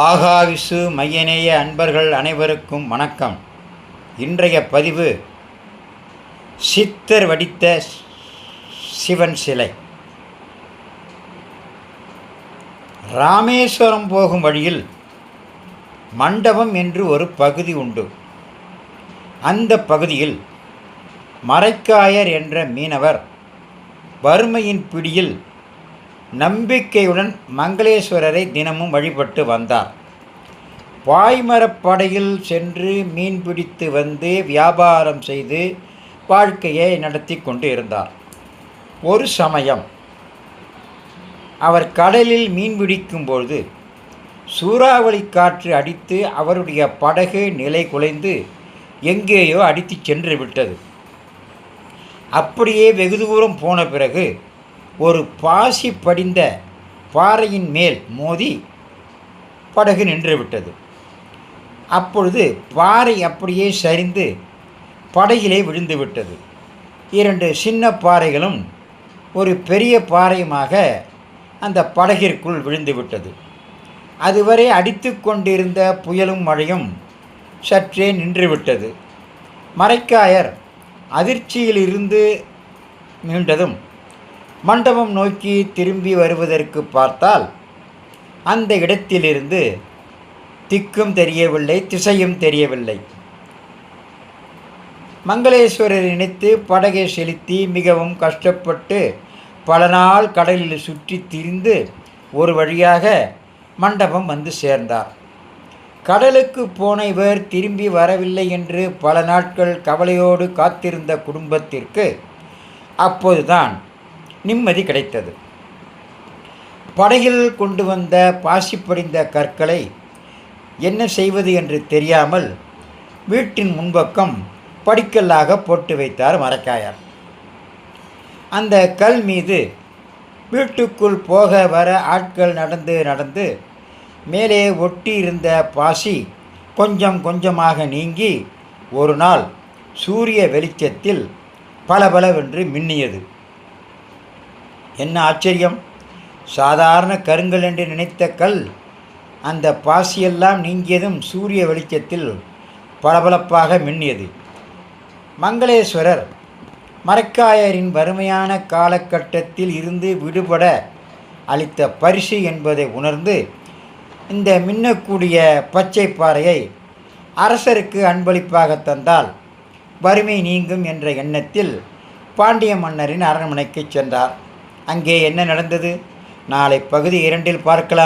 ஆகாவிசு மையநேய அன்பர்கள் அனைவருக்கும் வணக்கம். இன்றைய பதிவு சித்தர் வடித்த சிவன் சிலை. ராமேஸ்வரம் போகும் வழியில் மண்டபம் என்று ஒரு பகுதி உண்டு. அந்த பகுதியில் மரைக்காயர் என்ற மீனவர் வறுமையின் பிடியில் நம்பிக்கையுடன் மங்களேஸ்வரரை தினமும் வழிபட்டு வந்தார். பாய்மரப்படையில் சென்று மீன் பிடித்து வந்து வியாபாரம் செய்து வாழ்க்கையை நடத்தி கொண்டு இருந்தார். ஒரு சமயம் அவர் கடலில் மீன் பிடிக்கும்பொழுது சூறாவளி காற்று அடித்து அவருடைய படகு நிலை குலைந்து எங்கேயோ அடித்து சென்று விட்டது. அப்படியே வெகு தூரம் போன பிறகு ஒரு பாசி படிந்த பாறையின் மேல் மோதி படகு நின்றுவிட்டது. அப்பொழுது பாறை அப்படியே சரிந்து படகிலே விழுந்துவிட்டது. இரண்டு சின்ன பாறைகளும் ஒரு பெரிய பாறையுமாக அந்த படகிற்குள் விழுந்துவிட்டது. அதுவரை அடித்து கொண்டிருந்த புயலும் மழையும் சற்றே நின்றுவிட்டது. மரைக்காயர் அதிர்ச்சியிலிருந்து மீண்டதும் மண்டபம் நோக்கி திரும்பி வருவதற்கு பார்த்தால் அந்த இடத்திலிருந்து திக்கும் தெரியவில்லை, திசையும் தெரியவில்லை. மங்களேஸ்வரர் நினைத்து படகை செலுத்தி மிகவும் கஷ்டப்பட்டு பல நாள் கடலில் சுற்றி திரிந்து ஒரு வழியாக மண்டபம் வந்து சேர்ந்தார். கடலுக்கு போன இவர் திரும்பி வரவில்லை என்று பல நாட்கள் கவலையோடு காத்திருந்த குடும்பத்திற்கு அப்போதுதான் நிம்மதி கிடைத்தது. படகில் கொண்டு வந்த பாசி படிந்த கற்களை என்ன செய்வது என்று தெரியாமல் வீட்டின் முன்பக்கம் படிக்கல்லாக போட்டு வைத்தார் மரைக்காயர். அந்த கல் மீது வீட்டுக்குள் போக வர ஆட்கள் நடந்து நடந்து மேலே ஒட்டி இருந்த பாசி கொஞ்சம் கொஞ்சமாக நீங்கி ஒரு நாள் சூரிய வெளிச்சத்தில் பளபளவென்று மின்னியது. என்ன ஆச்சரியம்! சாதாரண கருங்கல் என்று நினைத்த கல் அந்த பாசியெல்லாம் நீங்கியதும் சூரிய வெளிச்சத்தில் பளபளப்பாக மின்னியது. மங்களேஸ்வரர் மரைக்காயரின் வறுமையான காலகட்டத்தில் இருந்து விடுபட அளித்த பரிசு என்பதை உணர்ந்து இந்த மின்னக்கூடிய பச்சை பாறையை அரசருக்கு அன்பளிப்பாக தந்தால் வறுமை நீங்கும் என்ற எண்ணத்தில் பாண்டிய மன்னரின் அரண்மனைக்கு சென்றார். அங்கே என்ன நடந்தது? நாளை பகுதி 2 பார்க்கலாம்.